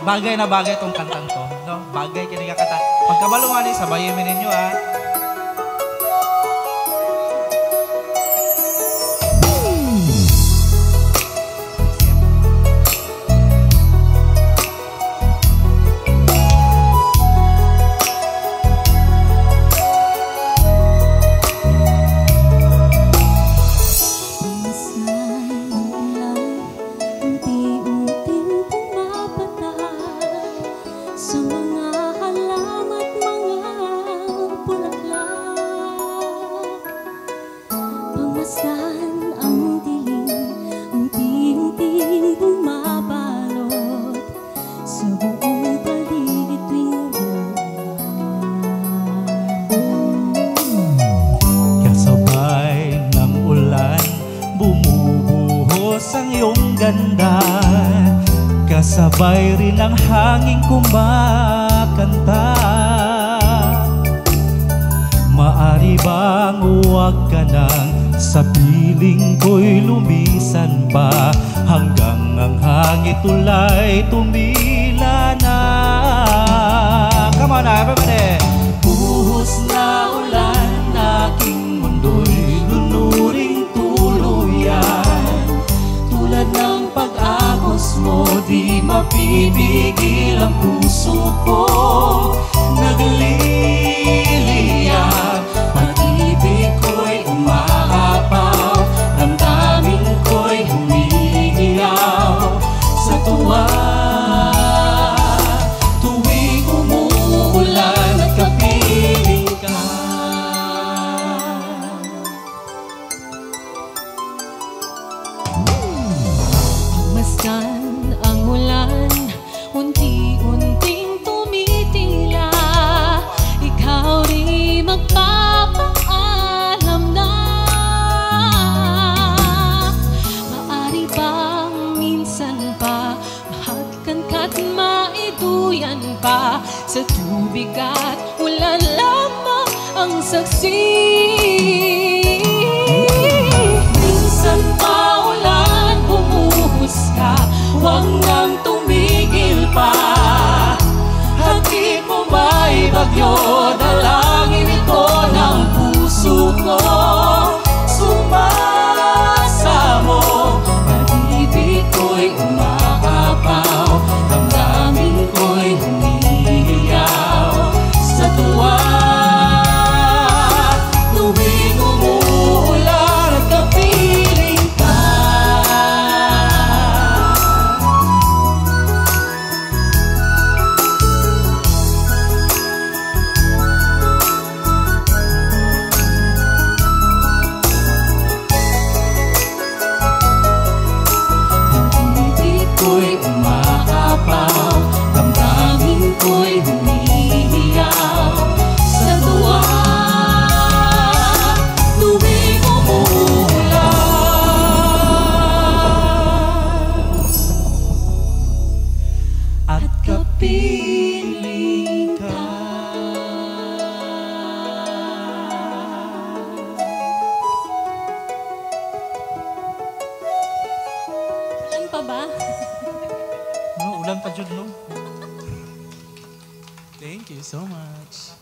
bagay na bagay itong kantang to. No? Bagay kinigakata. Pagkabalungan sabayin mo ninyo ang iyong ganda, kasabay rin ang hanging kumakanta. Maari bang huwag ka nang sa piling ko'y lumisan pa, hanggang ang hangin tulay tumila na. Come on, everybody! Buhos na ulan, aking mundo'y lunuring tuluyan. Tulad ng pag-agos mo, di mapipigil ang puso ko. Nagliliyab, pag-ibig ko'y umaapaw, damdamin ko'y humihiyaw sa tuwa. Tuwing umuulan at kapiling ka, pagmasdan ang ulan, unti-unting tumitila. Ikaw rin magpapaalam na. Maari bang minsan pa mahagkan ka't maiduyan pa, sa tubig at ulan lamang ang saksi. Minsan pa ulan, bumuhos ka, huwag nang tumigil pa. Hatid mo ba'y bagyo, dalangin ito ng puso ko. Sumasamo, pag-ibig ko'y umakapaw, damdamin ko'y humihiyaw sa tuwa. Tuwing umuulan at kapiling ka, pag-ibig ko'y umakapaw, damdamin ko'y humihiyaw sa tuwa. Tuwing umuulan at kapiling ka. Ulan pa ba? No, ulan pa jud no. Thank you so much.